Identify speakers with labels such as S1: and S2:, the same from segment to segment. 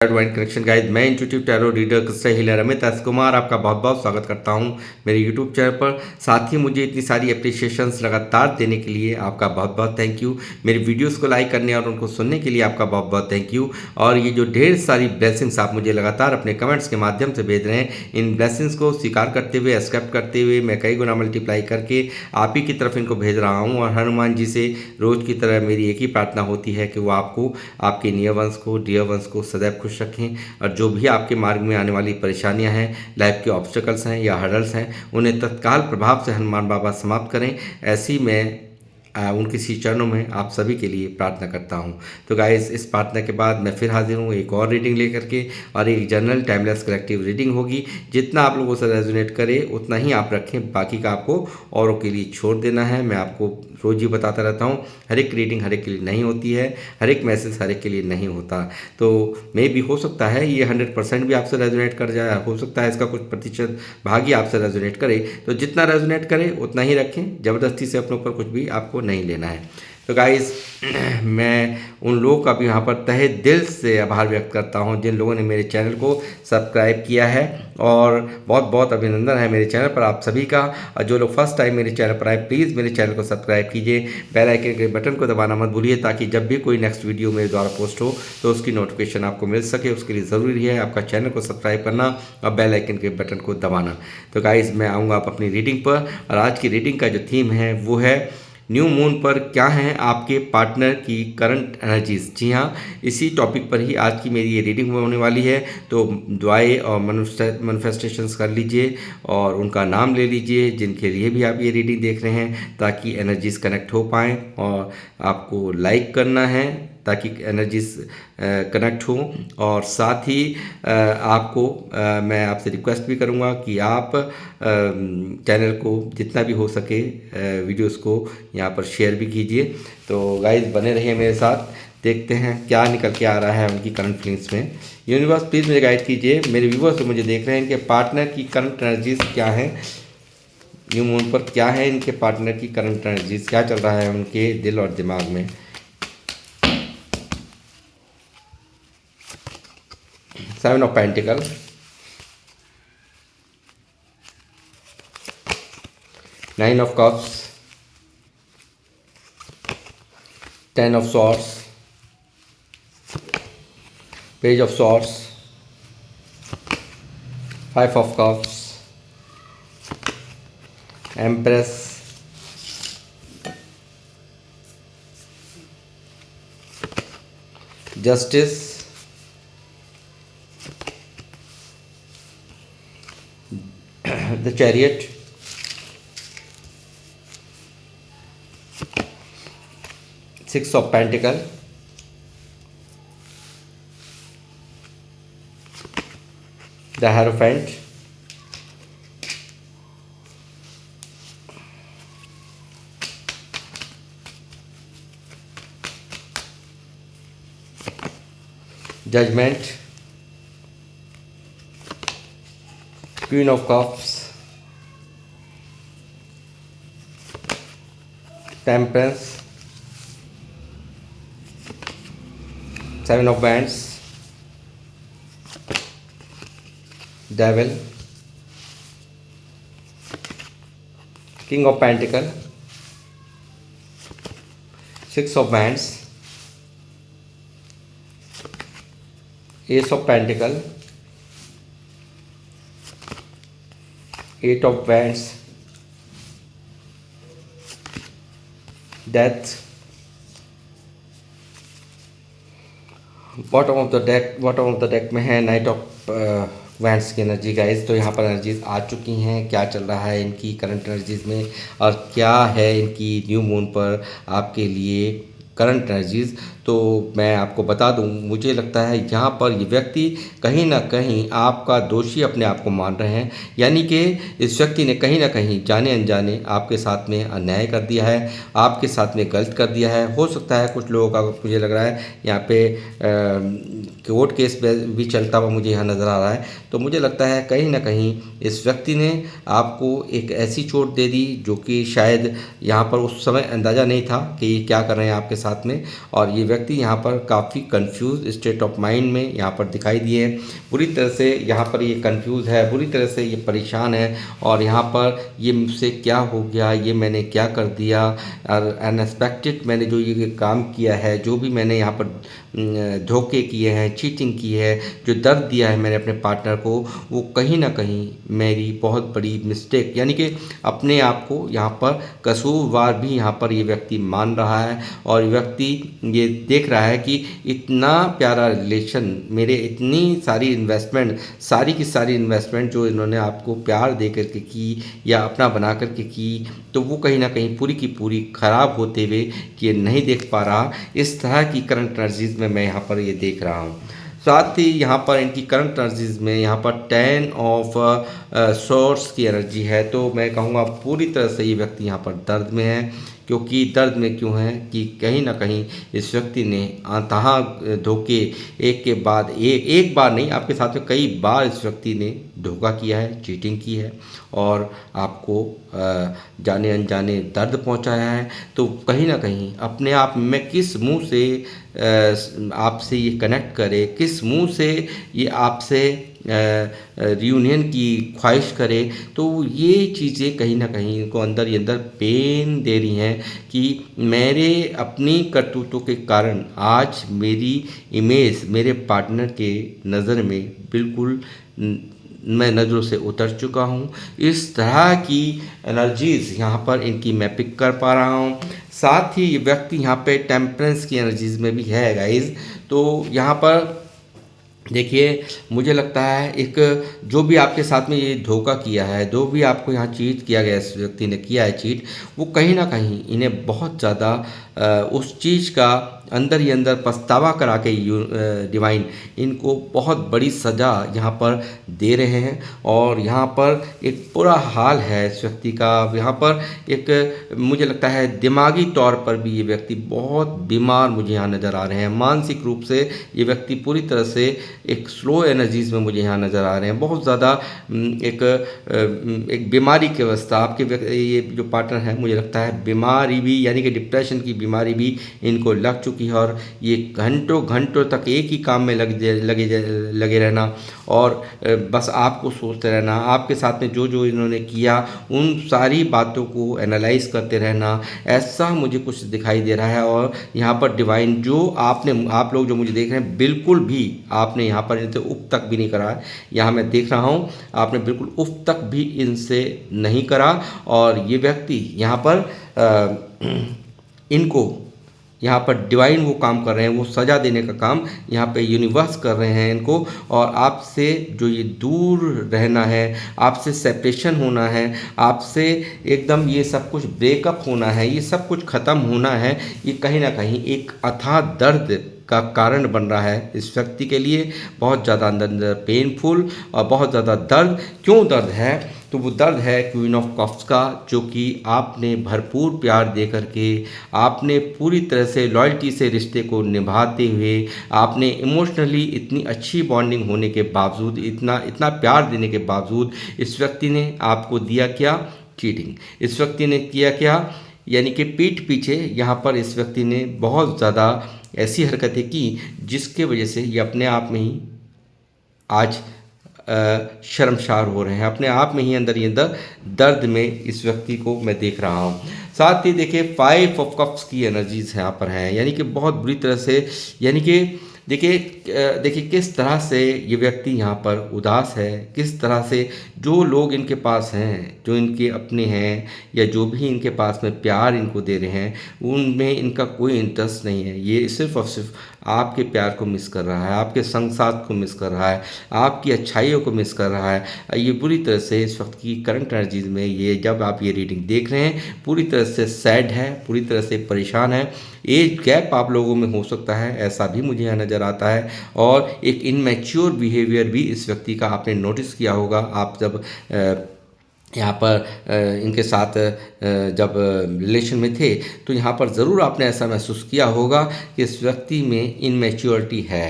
S1: Divine connection guide, मैं intuitive tarot reader Krishna healer Amit S Kumar आपका बहुत बहुत स्वागत करता हूं मेरे यूट्यूब चैनल पर। साथ ही मुझे इतनी सारी अप्रिशिएशंस लगातार देने के लिए आपका बहुत बहुत थैंक यू। मेरे वीडियोस को लाइक करने और उनको सुनने के लिए आपका बहुत बहुत थैंक यू। और ये जो ढेर सारी ब्लेसिंग्स आप मुझे लगातार अपने कमेंट्स के माध्यम से भेज रहे हैं, इन ब्लेसिंग्स को स्वीकार करते हुए, एक्सेप्ट करते हुए मैं कई गुना मल्टीप्लाई करके आप ही की तरफ इनको भेज रहा हूँ। और हनुमान जी से रोज़ की तरह मेरी एक ही प्रार्थना होती है कि वो आपको, आपके नियर वंश को, डियर वंश को सदैव खुश रखें। और जो भी आपके मार्ग में आने वाली परेशानियां हैं, लाइफ के ऑब्स्टिकल्स हैं या हर्डल्स हैं, उन्हें तत्काल प्रभाव से हनुमान बाबा समाप्त करें। ऐसी मैं उनके सी चरणों में आप सभी के लिए प्रार्थना करता हूं। तो गाइस, इस प्रार्थना के बाद मैं फिर हाजिर हूं एक और रीडिंग लेकर के, और एक जनरल टाइमलेस कलेक्टिव रीडिंग होगी। जितना आप लोगों से रेजोनेट करे उतना ही आप रखें, बाकी का आपको औरों के लिए छोड़ देना है। मैं आपको रोज़ ही बताता रहता हूँ, हर एक रीडिंग हर एक के लिए नहीं होती है, हर एक मैसेज हर एक के लिए नहीं होता। तो मे भी हो सकता है ये 100% भी आपसे रेजोनेट कर जाए, हो सकता है इसका कुछ प्रतिशत भाग ही आपसे रेजोनेट करे। तो जितना रेजोनेट करे उतना ही रखें, ज़बरदस्ती से अपने ऊपर कुछ भी आपको नहीं लेना है। तो गाइस, मैं उन लोगों का भी यहाँ पर तहे दिल से आभार व्यक्त करता हूँ जिन लोगों ने मेरे चैनल को सब्सक्राइब किया है, और बहुत बहुत अभिनंदन है मेरे चैनल पर आप सभी का। और जो लोग फर्स्ट टाइम मेरे चैनल पर आए, प्लीज़ मेरे चैनल को सब्सक्राइब कीजिए, बेल आइकन के बटन को दबाना मत भूलिए, ताकि जब भी कोई नेक्स्ट वीडियो मेरे द्वारा पोस्ट हो तो उसकी नोटिफिकेशन आपको मिल सके। उसके लिए ज़रूरी है आपका चैनल को सब्सक्राइब करना और बेल आइकन के बटन को दबाना। तो गाइस, मैं आऊँगा आप अपनी रीडिंग पर, और आज की रीडिंग का जो थीम है वो है न्यू मून पर क्या हैं आपके पार्टनर की करंट एनर्जीज। जी हाँ, इसी टॉपिक पर ही आज की मेरी ये रीडिंग होने वाली है। तो दुआएं और मैनिफेस्टेशंस कर लीजिए और उनका नाम ले लीजिए जिनके लिए भी आप ये रीडिंग देख रहे हैं, ताकि एनर्जीज कनेक्ट हो पाएँ। और आपको लाइक करना है ताकि एनर्जीज कनेक्ट हो, और साथ ही आपको मैं आपसे रिक्वेस्ट भी करूँगा कि आप चैनल को जितना भी हो सके वीडियोस को यहाँ पर शेयर भी कीजिए। तो गाइस, बने रहिए मेरे साथ, देखते हैं क्या निकल के आ रहा है उनकी करंट फीलिंग्स में। यूनिवर्स प्लीज़ मुझे गाइड कीजिए, मेरे व्यूवर्स जो मुझे देख रहे हैं, इनके पार्टनर की करंट एनर्जीज क्या है, न्यू मून पर क्या है इनके पार्टनर की करंट एनर्जीज, क्या चल रहा है उनके दिल और दिमाग में। Seven of pentacle, nine of cups, ten of swords, page of swords, five of cups, empress, justice, the chariot, six of pentacle, the hierophant, judgment, queen of cups, temperance, seven of wands, devil, king of pentacle, six of wands, ace of pentacle, eight of wands, death, bottom of the deck में है knight of wands की energy guys. तो यहाँ पर energies आ चुकी हैं, क्या चल रहा है इनकी करंट एनर्जीज में, और क्या है इनकी न्यू मून पर आपके लिए करंट एनर्जीज। तो मैं आपको बता दूं, मुझे लगता है यहाँ पर ये व्यक्ति कहीं ना कहीं आपका दोषी अपने आप को मान रहे हैं, यानी कि इस व्यक्ति ने कहीं ना कहीं जाने अनजाने आपके साथ में अन्याय कर दिया है, आपके साथ में गलत कर दिया है। हो सकता है कुछ लोगों का, मुझे लग रहा है यहाँ पे कोर्ट केस भी चलता हुआ मुझे यहाँ नज़र आ रहा है। तो मुझे लगता है कहीं ना कहीं इस व्यक्ति ने आपको एक ऐसी चोट दे दी जो कि शायद यहाँ पर उस समय अंदाज़ा नहीं था कि ये क्या कर रहे हैं आपके साथ में। और ये व्यक्ति व्यक्ति यहाँ पर काफ़ी कंफ्यूज स्टेट ऑफ माइंड में यहाँ पर दिखाई दिए हैं। बुरी तरह से यहाँ पर ये कंफ्यूज है, बुरी तरह से ये परेशान है और यहाँ पर ये मुझसे क्या हो गया, ये मैंने क्या कर दिया, और अनएक्सपेक्टेड मैंने जो ये काम किया है, जो भी मैंने यहाँ पर धोखे किए हैं, चीटिंग की है, जो दर्द दिया है मैंने अपने पार्टनर को, वो कहीं ना कहीं मेरी बहुत बड़ी मिस्टेक, यानी कि अपने आप को यहाँ पर कसूरवार भी यहाँ पर ये व्यक्ति मान रहा है। और व्यक्ति ये देख रहा है कि इतना प्यारा रिलेशन, मेरे इतनी सारी इन्वेस्टमेंट, सारी की सारी इन्वेस्टमेंट जो इन्होंने आपको प्यार दे करके की या अपना बना करके की, तो वो कहीं ना कहीं पूरी की पूरी ख़राब होते हुए कि ये नहीं देख पा रहा। इस तरह की करंट एनर्जीज में मैं यहाँ पर ये देख रहा हूँ। साथ ही यहाँ पर इनकी करंट एनर्जीज में यहाँ पर 10 ऑफ सोर्स की एनर्जी है। तो मैं कहूँगा पूरी तरह से ये व्यक्ति यहाँ पर दर्द में है। क्योंकि दर्द में क्यों है कि कहीं ना कहीं इस व्यक्ति ने अंतहा धोखे एक के बाद एक बार नहीं, आपके साथ में कई बार इस व्यक्ति ने धोखा किया है, चीटिंग की है और आपको जाने अनजाने दर्द पहुंचाया है। तो कहीं ना कहीं अपने आप में किस मुंह से आपसे ये कनेक्ट करे, किस मुंह से ये आपसे रियूनियन की ख्वाहिश करे, तो ये चीज़ें कहीं ना कहीं इनको अंदर ही अंदर पेन दे रही हैं कि मेरे अपनी करतूतों के कारण आज मेरी इमेज मेरे पार्टनर के नज़र में बिल्कुल मैं नज़रों से उतर चुका हूँ। इस तरह की एनर्जीज़ यहाँ पर इनकी मैं पिक कर पा रहा हूँ। साथ ही ये व्यक्ति यहाँ पे टेम्परेंस की एनर्जीज़ में भी है गाइज। तो यहाँ पर देखिए, मुझे लगता है एक जो भी आपके साथ में ये धोखा किया है, जो भी आपको यहाँ चीट किया गया, इस व्यक्ति ने किया है चीट, वो कहीं ना कहीं इन्हें बहुत ज़्यादा उस चीज़ का अंदर ही अंदर पछतावा करा के डिवाइन इनको बहुत बड़ी सज़ा यहाँ पर दे रहे हैं। और यहाँ पर एक बुरा हाल है इस व्यक्ति का। यहाँ पर एक मुझे लगता है दिमागी तौर पर भी ये व्यक्ति बहुत बीमार मुझे यहाँ नज़र आ रहे हैं। मानसिक रूप से ये व्यक्ति पूरी तरह से एक स्लो एनर्जीज़ में मुझे यहाँ नज़र आ रहे हैं। बहुत ज़्यादा एक बीमारी की अवस्था आपके ये जो पार्टनर है, मुझे लगता है बीमारी भी, यानी कि डिप्रेशन की बीमारी भी इनको लग चुकी है। और ये घंटों घंटों तक एक ही काम में लगे रहना और बस आपको सोचते रहना, आपके साथ में जो जो इन्होंने किया उन सारी बातों को एनालाइज करते रहना, ऐसा मुझे कुछ दिखाई दे रहा है। और यहाँ पर डिवाइन जो आप लोग जो मुझे देख रहे हैं, बिल्कुल भी आपने यहाँ पर इनसे उफ तक भी नहीं करा है। यहाँ मैं देख रहा हूँ आपने बिल्कुल उफ तक भी इनसे नहीं करा। और ये व्यक्ति यहाँ पर इनको यहाँ पर डिवाइन वो काम कर रहे हैं, वो सज़ा देने का काम यहाँ पे यूनिवर्स कर रहे हैं इनको। और आपसे जो ये दूर रहना है, आपसे सेपरेशन होना है, आपसे एकदम ये सब कुछ ब्रेकअप होना है, ये सब कुछ ख़त्म होना है, ये कहीं ना कहीं एक अथाह दर्द का कारण बन रहा है इस व्यक्ति के लिए। बहुत ज़्यादा अंदर अंदर पेनफुल और बहुत ज़्यादा दर्द। क्यों दर्द है? तो वो दर्द है क्वीन ऑफ कप्स का, जो कि आपने भरपूर प्यार दे करके, आपने पूरी तरह से लॉयल्टी से रिश्ते को निभाते हुए, आपने इमोशनली इतनी अच्छी बॉन्डिंग होने के बावजूद, इतना प्यार देने के बावजूद इस व्यक्ति ने आपको दिया क्या? चीटिंग। इस व्यक्ति ने किया क्या? यानी कि पीठ पीछे यहाँ पर इस व्यक्ति ने बहुत ज़्यादा ऐसी हरकतें की जिसके वजह से ये अपने आप में ही आज शर्मसार हो रहे हैं, अपने आप में ही अंदर ही अंदर दर्द में इस व्यक्ति को मैं देख रहा हूँ। साथ ही देखिए 5 ऑफ कप्स की एनर्जीज यहाँ पर हैं, यानी कि बहुत बुरी तरह से, यानी कि देखिए किस तरह से ये व्यक्ति यहाँ पर उदास है, किस तरह से जो लोग इनके पास हैं, जो इनके अपने हैं या जो भी इनके पास में प्यार इनको दे रहे हैं, उनमें इनका कोई इंटरेस्ट नहीं है। ये सिर्फ़ और सिर्फ आपके प्यार को मिस कर रहा है, आपके संग साथ को मिस कर रहा है, आपकी अच्छाइयों को मिस कर रहा है। ये बुरी तरह से इस वक्त की करंट एनर्जीज में, ये जब आप ये रीडिंग देख रहे हैं, पूरी तरह से सैड है, पूरी तरह से परेशान है। एज गैप आप लोगों में हो सकता है, ऐसा भी मुझे यहाँ नज़र आता है। और एक इनमैच्योर बिहेवियर भी इस व्यक्ति का आपने नोटिस किया होगा। आप जब यहाँ पर इनके साथ जब रिलेशन में थे तो यहाँ पर ज़रूर आपने ऐसा महसूस किया होगा कि इस व्यक्ति में इनमैच्योरिटी है।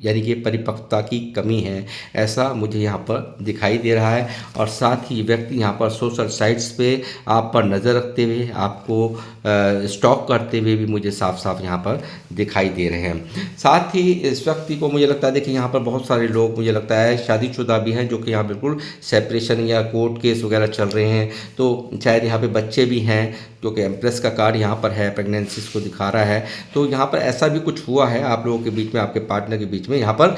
S1: यानी कि परिपक्वता की कमी है, ऐसा मुझे यहाँ पर दिखाई दे रहा है। और साथ ही व्यक्ति यहाँ पर सोशल साइट्स पे आप पर नज़र रखते हुए, आपको स्टॉक करते हुए भी मुझे साफ साफ यहाँ पर दिखाई दे रहे हैं। साथ ही इस व्यक्ति को मुझे लगता है, देखिए यहाँ पर बहुत सारे लोग मुझे लगता है शादीशुदा भी हैं, जो कि यहाँ बिल्कुल सेपरेशन या कोर्ट केस वगैरह चल रहे हैं। तो शायद यहाँ पे बच्चे भी हैं, क्योंकि एम्प्रेस का कार्ड यहाँ पर है, प्रेगनेंसीज को दिखा रहा है। तो यहाँ पर ऐसा भी कुछ हुआ है आप लोगों के बीच में, आपके पार्टनर के बीच में, यहाँ पर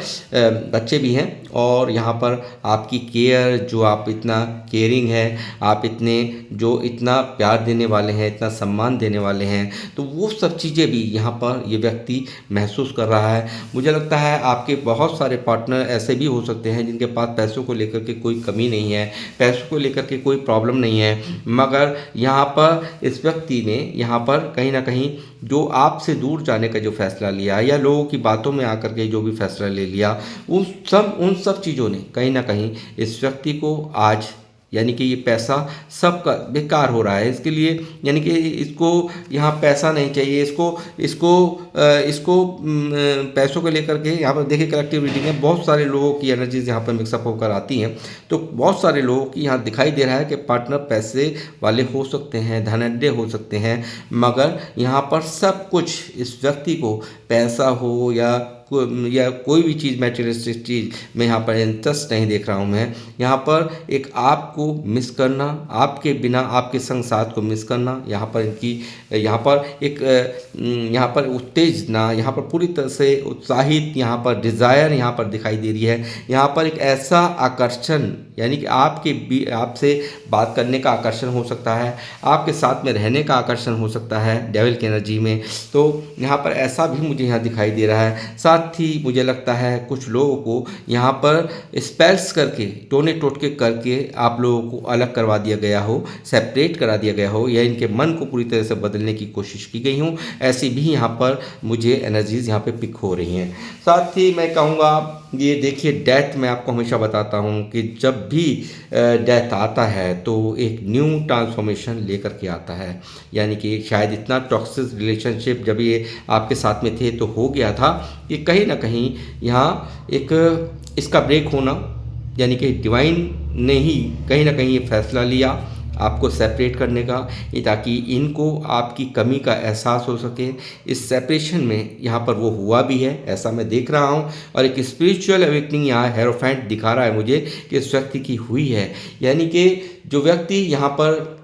S1: बच्चे भी हैं। और यहाँ पर आपकी केयर, जो आप इतना केयरिंग है, आप इतना प्यार देने वाले हैं, इतना सम्मान देने वाले हैं, तो वो सब चीज़ें भी यहाँ पर ये व्यक्ति महसूस कर रहा है। मुझे लगता है आपके बहुत सारे पार्टनर ऐसे भी हो सकते हैं जिनके पास पैसों को लेकर के कोई कमी नहीं है, पैसों को लेकर के कोई प्रॉब्लम नहीं है, मगर यहाँ पर इस व्यक्ति ने यहाँ पर कहीं ना कहीं जो आपसे दूर जाने का जो फैसला लिया, या लोगों की बातों में आकर के जो भी फैसला ले लिया, उन सब चीज़ों ने कहीं ना कहीं इस व्यक्ति को आज, यानी कि ये पैसा सबका बेकार हो रहा है इसके लिए, यानी कि इसको यहाँ पैसा नहीं चाहिए, इसको पैसों को लेकर के यहाँ पर देखिए कलेक्टिव रीडिंग में बहुत सारे लोगों की एनर्जीज यहाँ पर मिक्सअप होकर आती हैं। तो बहुत सारे लोगों की यहाँ दिखाई दे रहा है कि पार्टनर पैसे वाले हो सकते हैं, धनाढ्य हो सकते हैं, मगर यहाँ पर सब कुछ इस व्यक्ति को पैसा हो या कोई भी चीज़, मैटेरियलिस्टिक चीज़ में यहाँ पर इंटरेस्ट नहीं देख रहा हूँ मैं। यहाँ पर एक आपको मिस करना, आपके बिना आपके संग साथ को मिस करना, यहाँ पर उत्तेजना, यहाँ पर पूरी तरह से उत्साहित, यहाँ पर डिज़ायर यहाँ पर दिखाई दे रही है। यहाँ पर एक ऐसा आकर्षण, यानी कि आपसे बात करने का आकर्षण हो सकता है, आपके साथ में रहने का आकर्षण हो सकता है डेविल की एनर्जी में। तो यहाँ पर ऐसा भी मुझे यहाँ दिखाई दे रहा है। साथ ही मुझे लगता है कुछ लोगों को यहाँ पर स्पेल्स करके, टोने टोटके करके आप लोगों को अलग करवा दिया गया हो, सेपरेट करा दिया गया हो, या इनके मन को पूरी तरह से बदलने की कोशिश की गई हो, ऐसी भी यहाँ पर मुझे एनर्जीज यहाँ पे पिक हो रही हैं। साथ ही मैं कहूँगा, ये देखिए डेथ, मैं आपको हमेशा बताता हूँ कि जब भी डेथ आता है तो एक न्यू ट्रांसफॉर्मेशन लेकर के आता है। यानी कि शायद इतना टॉक्सिक रिलेशनशिप जब ये आपके साथ में थे तो हो गया था कि कहीं ना कहीं यहाँ एक इसका ब्रेक होना, यानी कि डिवाइन ने ही कहीं ना कहीं ये फैसला लिया आपको सेपरेट करने का, ताकि इनको आपकी कमी का एहसास हो सके। इस सेपरेशन में यहाँ पर वो हुआ भी है, ऐसा मैं देख रहा हूँ। और एक स्पिरिचुअल अवेकनिंग यहाँ हेरोफेंट दिखा रहा है मुझे कि इस व्यक्ति की हुई है। यानी कि जो व्यक्ति यहाँ पर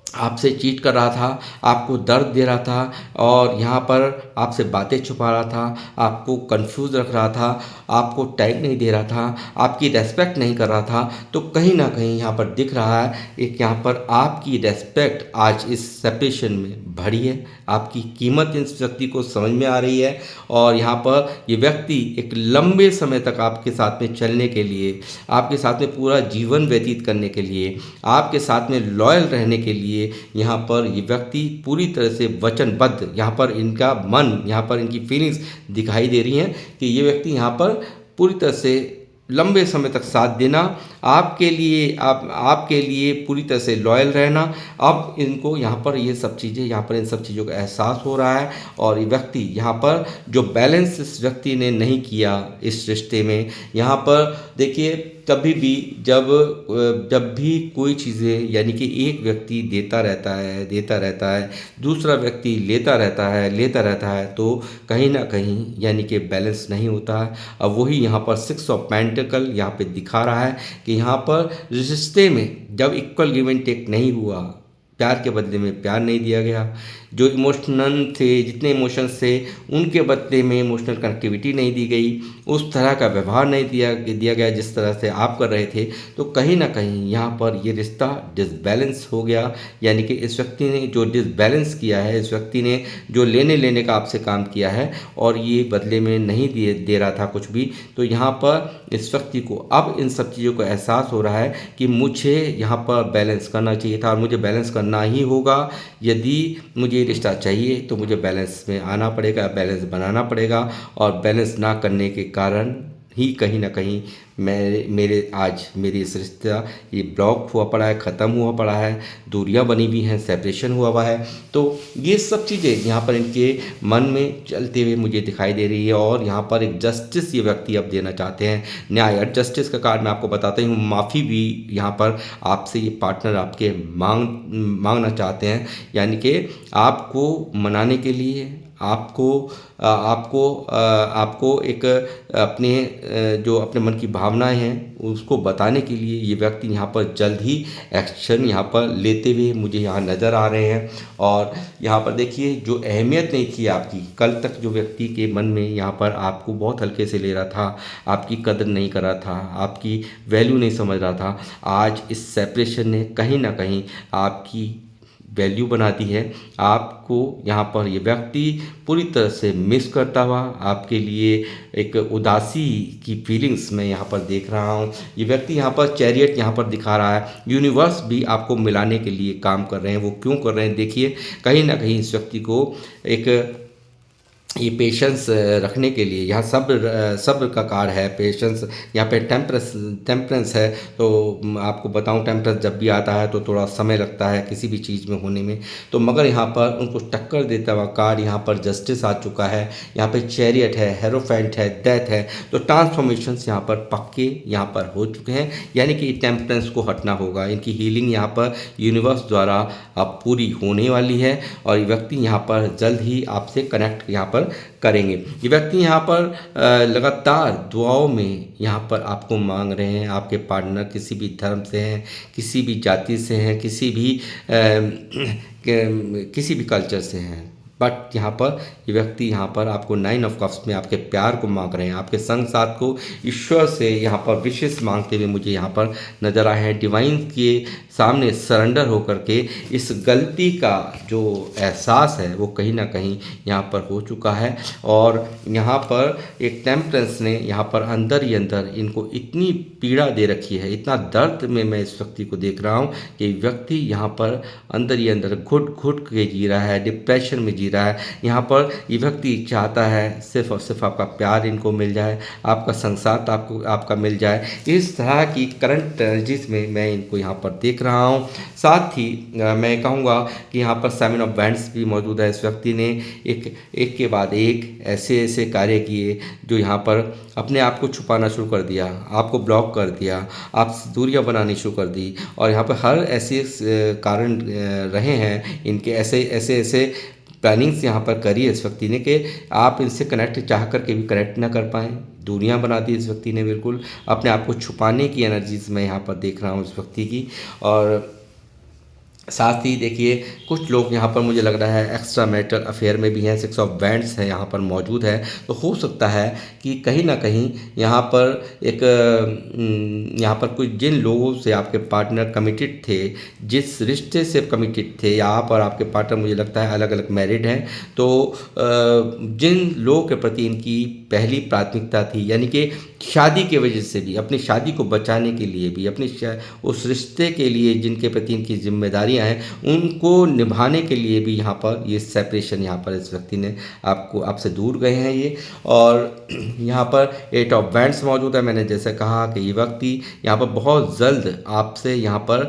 S1: आपसे चीट कर रहा था, आपको दर्द दे रहा था, और यहाँ पर आपसे बातें छुपा रहा था, आपको कंफ्यूज रख रहा था, आपको टाइम नहीं दे रहा था, आपकी रेस्पेक्ट नहीं कर रहा था, तो कहीं ना कहीं यहाँ पर दिख रहा है एक यहाँ पर आपकी रेस्पेक्ट आज इस सेपरेशन में बढ़ी है। आपकी कीमत इस व्यक्ति को समझ में आ रही है, और यहाँ पर ये व्यक्ति एक लंबे समय तक आपके साथ में चलने के लिए, आपके साथ में पूरा जीवन व्यतीत करने के लिए, आपके साथ में लॉयल रहने के लिए यहाँ पर ये व्यक्ति पूरी तरह से वचनबद्ध, यहाँ पर इनका मन, यहाँ पर इनकी फीलिंग्स दिखाई दे रही हैं कि ये व्यक्ति यहाँ पर पूरी तरह से लंबे समय तक साथ देना, आपके लिए पूरी तरह से लॉयल रहना। अब इनको यहाँ पर ये सब चीज़ें, यहाँ पर इन सब चीज़ों का एहसास हो रहा है। और ये व्यक्ति यहाँ पर जो बैलेंस इस व्यक्ति ने नहीं किया इस रिश्ते में, यहाँ पर देखिए कभी भी जब भी कोई चीज़ें, यानी कि एक व्यक्ति देता रहता है, दूसरा व्यक्ति लेता रहता है, तो कहीं ना कहीं यानी कि बैलेंस नहीं होता है। अब वही यहाँ पर 6 ऑफ पेंटिकल यहाँ पे दिखा रहा है कि यहाँ पर रिश्ते में जब इक्वल गिव एंड टेक नहीं हुआ, प्यार के बदले में प्यार नहीं दिया गया, जो इमोशनल थे, जितने इमोशंस थे उनके बदले में इमोशनल कनेक्टिविटी नहीं दी गई, उस तरह का व्यवहार नहीं दिया गया जिस तरह से आप कर रहे थे, तो कहीं ना कहीं यहाँ पर ये रिश्ता डिसबैलेंस हो गया। यानी कि इस व्यक्ति ने जो डिसबैलेंस किया है, इस व्यक्ति ने जो लेने का आपसे काम किया है और ये बदले में नहीं दे रहा था कुछ भी, तो यहाँ पर इस व्यक्ति को अब इन सब चीज़ों का एहसास हो रहा है कि मुझे यहाँ पर बैलेंस करना चाहिए था और मुझे बैलेंस करना ही होगा। यदि मुझे रिश्ता चाहिए तो मुझे बैलेंस में आना पड़ेगा, बैलेंस बनाना पड़ेगा, और बैलेंस ना करने के कारण ही कहीं ना कहीं मेरे आज मेरी इस रिश्ता ये ब्लॉक हुआ पड़ा है, ख़त्म हुआ पड़ा है, दूरियां बनी हुई हैं, सेपरेशन हुआ हुआ है। तो ये सब चीज़ें यहाँ पर इनके मन में चलते हुए मुझे दिखाई दे रही है और यहाँ पर एक जस्टिस ये व्यक्ति अब देना चाहते हैं, न्याय। और जस्टिस का कार्ड मैं आपको बताता ही हूँ, माफ़ी भी यहाँ पर आपसे ये पार्टनर आपके मांगना चाहते हैं। यानी कि आपको मनाने के लिए आपको एक अपने जो अपने मन की भावनाएं हैं उसको बताने के लिए ये व्यक्ति यहाँ पर जल्द ही एक्शन यहाँ पर लेते हुए मुझे यहाँ नज़र आ रहे हैं। और यहाँ पर देखिए, जो अहमियत नहीं थी आपकी कल तक, जो व्यक्ति के मन में यहाँ पर आपको बहुत हल्के से ले रहा था, आपकी कदर नहीं कर रहा था, आपकी वैल्यू नहीं समझ रहा था, आज इस सेपरेशन ने कहीं ना कहीं आपकी वैल्यू बना दी है। आपको यहाँ पर ये व्यक्ति पूरी तरह से मिस करता हुआ आपके लिए एक उदासी की फीलिंग्स मैं यहाँ पर देख रहा हूँ। ये व्यक्ति यहाँ पर चैरियट यहाँ पर दिखा रहा है। यूनिवर्स भी आपको मिलाने के लिए काम कर रहे हैं। वो क्यों कर रहे हैं देखिए, कहीं ना कहीं इस व्यक्ति को एक ये पेशेंस रखने के लिए, यहाँ सब्र का कार्ड है, पेशेंस, यहाँ पे टेम्परेंस है। तो आपको बताऊँ, टेम्परेंस जब भी आता है तो थोड़ा समय लगता है किसी भी चीज़ में होने में। तो मगर यहाँ पर उनको टक्कर देता हुआ कार्ड यहाँ पर जस्टिस आ चुका है। यहाँ पे चैरियट है, हेरोफेंट है, डेथ है। तो ट्रांसफॉर्मेशंस यहाँ पर पक्के यहाँ पर हो चुके हैं। यानी कि टेम्परेंस को हटना होगा। इनकी हीलिंग यहाँ पर यूनिवर्स द्वारा अब पूरी होने वाली है और ये व्यक्ति यहाँ पर जल्द ही आपसे कनेक्ट यहाँ पर करेंगे। ये व्यक्ति यहाँ पर लगातार दुआओं में यहाँ पर आपको मांग रहे हैं। आपके पार्टनर किसी भी धर्म से हैं, किसी भी जाति से हैं, किसी भी कल्चर से हैं, बट यहाँ पर ये व्यक्ति यहाँ पर आपको 9 ऑफ कप्स में आपके प्यार को मांग रहे हैं, आपके संग साथ को ईश्वर से यहाँ पर विशेष मांगते हुए मुझे यहाँ पर नज़र आए हैं। डिवाइन के सामने सरेंडर होकर के इस गलती का जो एहसास है वो कहीं ना कहीं यहाँ पर हो चुका है। और यहाँ पर एक टेम्परेंस ने यहाँ पर अंदर ही अंदर इनको इतनी पीड़ा दे रखी है, इतना दर्द में मैं इस व्यक्ति को देख रहा हूँ कि व्यक्ति यहाँ पर अंदर ही अंदर घुट घुट के जी रहा है, डिप्रेशन में जी रहा है। यहाँ पर ये व्यक्ति चाहता है सिर्फ और सिर्फ आपका प्यार इनको मिल जाए, आपका संसार आपका मिल जाए। इस तरह की करंट एनर्जीज में मैं इनको यहाँ पर देख रहा हूँ। साथ ही मैं कहूँगा कि यहाँ पर 7 ऑफ वैंड्स भी मौजूद है। इस व्यक्ति ने एक के बाद एक ऐसे कार्य किए जो यहाँ पर अपने आप को छुपाना शुरू कर दिया, आपको ब्लॉक कर दिया, आपसे दूरियां बनानी शुरू कर दी। और यहाँ पर हर ऐसे कारण रहे हैं इनके, ऐसे प्लानिंग्स यहाँ पर करी है इस व्यक्ति ने कि आप इनसे कनेक्ट चाह करके भी कनेक्ट ना कर पाएँ। दूरियां बना दी इस व्यक्ति ने, बिल्कुल अपने आप को छुपाने की एनर्जीज मैं यहाँ पर देख रहा हूँ इस व्यक्ति की। और साथ ही देखिए, कुछ लोग यहाँ पर मुझे लग रहा है एक्स्ट्रा मैरिटल अफेयर में भी हैं। 6 ऑफ वैंड्स है यहाँ पर मौजूद है। तो हो सकता है कि कहीं ना कहीं यहाँ पर यहाँ पर कुछ जिन लोगों से आपके पार्टनर कमिटेड थे, जिस रिश्ते से कमिटेड थे, या आप और आपके पार्टनर मुझे लगता है अलग अलग मैरिड हैं, तो जिन लोगों के प्रति इनकी पहली प्राथमिकता थी, यानी कि शादी के वजह से भी, अपनी शादी को बचाने के लिए भी, अपनी उस रिश्ते के लिए जिनके प्रति इनकी जिम्मेदारियां हैं उनको निभाने के लिए भी यहाँ पर ये सेपरेशन, यहाँ पर इस व्यक्ति ने आपसे दूर गए हैं ये। और यहाँ पर 8 ऑफ वैंड्स मौजूद है। मैंने जैसे कहा कि ये व्यक्ति यहाँ पर बहुत जल्द आपसे यहाँ पर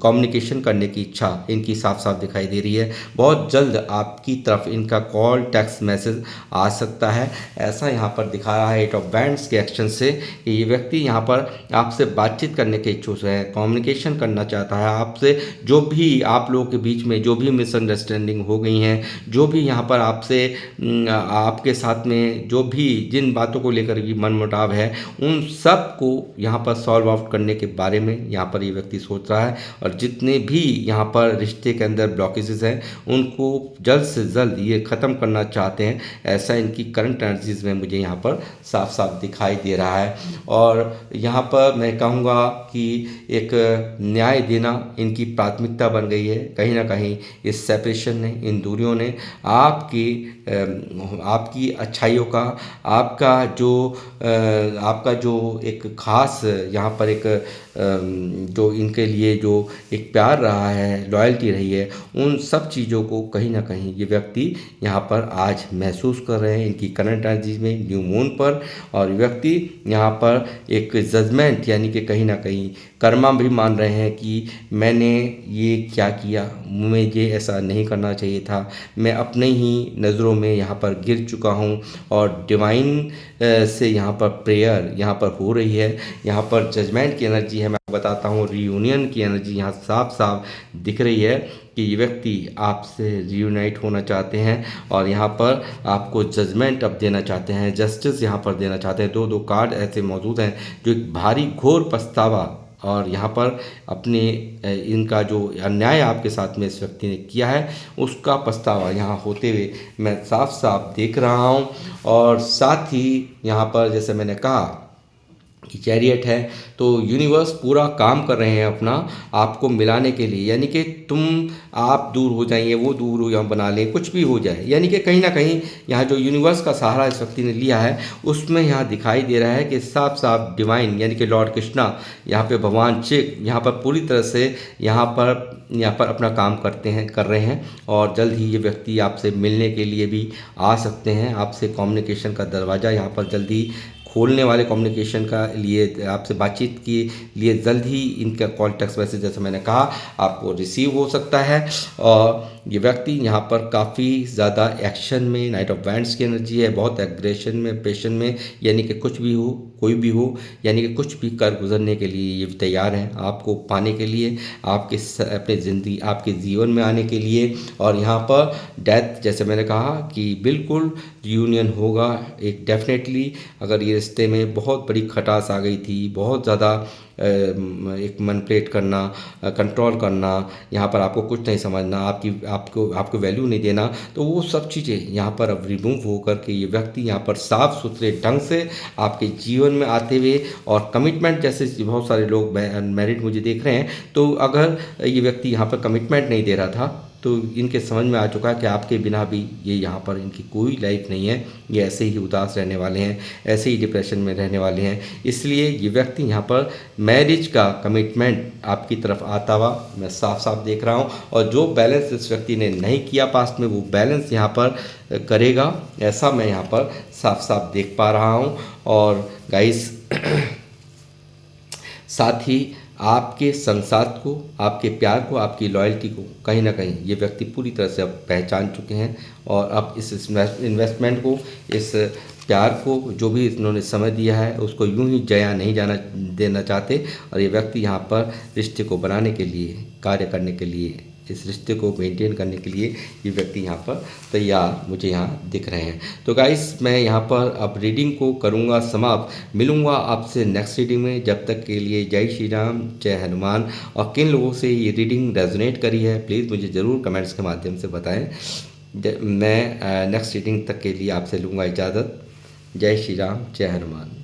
S1: कम्युनिकेशन करने की इच्छा इनकी साफ साफ दिखाई दे रही है। बहुत जल्द आपकी तरफ इनका कॉल, टेक्स्ट मैसेज आ सकता है, ऐसा यहाँ पर दिखा रहा है 8 ऑफ वैंड्स के एक्शन से कि ये व्यक्ति यहाँ पर आपसे बातचीत करने के इच्छुक है, कम्युनिकेशन करना चाहता है आपसे। जो भी आप लोगों के बीच में जो भी मिसअंडरस्टैंडिंग हो गई हैं, जो भी यहाँ पर आपसे आपके साथ में जो भी जिन बातों को लेकर भी मनमुटाव है, उन सब को यहाँ पर सॉल्व आउट करने के बारे में यहाँ पर ये व्यक्ति सोच रहा है। और जितने भी यहाँ पर रिश्ते के अंदर ब्लॉकेजेस हैं उनको जल्द से जल्द ये ख़त्म करना चाहते हैं, ऐसा इनकी करंट एनर्जीज में मुझे यहाँ पर साफ साफ दिखाई दे रहा है। और यहाँ पर मैं कहूँगा कि एक न्याय देना इनकी प्राथमिकता बन गई है। कहीं ना कहीं इस सेपरेशन ने, इन दूरियों ने आपकी अच्छाइयों का, आपका जो एक ख़ास यहाँ पर एक जो इनके लिए जो एक प्यार रहा है, लॉयल्टी रही है, उन सब चीज़ों को कहीं ना कहीं ये व्यक्ति यहाँ पर आज महसूस कर रहे हैं। इनकी करंट एनर्जी में न्यू मून मून पर, और व्यक्ति यहाँ पर एक जजमेंट यानी कि कहीं ना कहीं कर्मा भी मान रहे हैं कि मैंने ये क्या किया, मुझे ऐसा नहीं करना चाहिए था, मैं अपने ही नज़रों में यहाँ पर गिर चुका हूँ। और डिवाइन से यहाँ पर प्रेयर यहाँ पर हो रही है, यहाँ पर जजमेंट की एनर्जी है। मैं बताता हूँ रियूनियन की एनर्जी यहाँ साफ साफ दिख रही है कि ये व्यक्ति आपसे रियूनाइट होना चाहते हैं और यहाँ पर आपको जजमेंट अब देना चाहते हैं, जस्टिस यहाँ पर देना चाहते हैं। दो कार्ड ऐसे मौजूद हैं जो एक भारी घोर पछतावा और यहाँ पर अपने इनका जो अन्याय आपके साथ में इस व्यक्ति ने किया है उसका पछतावा यहाँ होते हुए मैं साफ साफ देख रहा हूँ। और साथ ही यहाँ पर जैसे मैंने कहा कि चैरियट है, तो यूनिवर्स पूरा काम कर रहे हैं अपना आपको मिलाने के लिए, यानी कि आप दूर हो जाइए, वो दूर हो यहाँ बना लें, कुछ भी हो जाए, यानी कि कहीं ना कहीं यहाँ जो यूनिवर्स का सहारा इस व्यक्ति ने लिया है उसमें यहाँ दिखाई दे रहा है कि साफ साफ डिवाइन यानी कि लॉर्ड कृष्णा यहाँ पे भगवान शिव यहाँ पर पूरी तरह से यहाँ पर अपना काम कर रहे हैं। और जल्द ही ये व्यक्ति आपसे मिलने के लिए भी आ सकते हैं, आपसे कम्युनिकेशन का दरवाज़ा यहाँ पर जल्दी खोलने वाले, कम्युनिकेशन का लिए आपसे बातचीत के लिए जल्द ही इनका कॉल टेक्स्ट मैसेज जैसे मैंने कहा आपको रिसीव हो सकता है। और ये व्यक्ति यहाँ पर काफ़ी ज़्यादा एक्शन में, नाइट ऑफ वैंड्स की एनर्जी है, बहुत एग्रेशन में, पेशन में, यानी कि कुछ भी हो, कोई भी हो, यानी कि कुछ भी कर गुजरने के लिए ये तैयार हैं आपको पाने के लिए, अपने ज़िंदगी आपके जीवन में आने के लिए। और यहाँ पर डेथ जैसे मैंने कहा कि बिल्कुल यूनियन होगा एक डेफिनेटली। अगर ये रिश्ते में बहुत बड़ी खटास आ गई थी, बहुत ज़्यादा एक मैनिपुलेट करना, कंट्रोल करना, यहाँ पर आपको कुछ नहीं समझना, आपको वैल्यू नहीं देना, तो वो सब चीज़ें यहाँ पर अब रिमूव होकर के ये व्यक्ति यहाँ पर साफ सुथरे ढंग से आपके जीवन में आते हुए, और कमिटमेंट जैसे बहुत सारे लोग मैरिड मुझे देख रहे हैं, तो अगर ये व्यक्ति यहाँ पर कमिटमेंट नहीं दे रहा था तो इनके समझ में आ चुका है कि आपके बिना भी ये यहाँ पर इनकी कोई लाइफ नहीं है, ये ऐसे ही उदास रहने वाले हैं, ऐसे ही डिप्रेशन में रहने वाले हैं। इसलिए ये व्यक्ति यहाँ पर मैरिज का कमिटमेंट आपकी तरफ आता हुआ मैं साफ साफ देख रहा हूँ। और जो बैलेंस इस व्यक्ति ने नहीं किया पास्ट में, वो बैलेंस यहाँ पर करेगा, ऐसा मैं यहाँ पर साफ साफ देख पा रहा हूँ। और गाइस साथ ही आपके संसार को, आपके प्यार को, आपकी लॉयल्टी को कहीं ना कहीं ये व्यक्ति पूरी तरह से अब पहचान चुके हैं। और अब इस इन्वेस्टमेंट को, इस प्यार को जो भी इन्होंने समय दिया है उसको यूं ही जया नहीं जाना देना चाहते। और ये व्यक्ति यहाँ पर रिश्ते को बनाने के लिए, कार्य करने के लिए, इस रिश्ते को मेंटेन करने के लिए ये व्यक्ति यहाँ पर तैयार मुझे यहाँ दिख रहे हैं। तो गाइस मैं यहाँ पर अब रीडिंग को करूँगा समाप्त। मिलूँगा आपसे नेक्स्ट रीडिंग में, जब तक के लिए जय श्री राम, जय हनुमान। और किन लोगों से ये रीडिंग रेजोनेट करी है प्लीज़ मुझे ज़रूर कमेंट्स के माध्यम से बताएं। मैं नेक्स्ट रीडिंग तक के लिए आपसे लूँगा इजाज़त। जय श्री राम, जय हनुमान।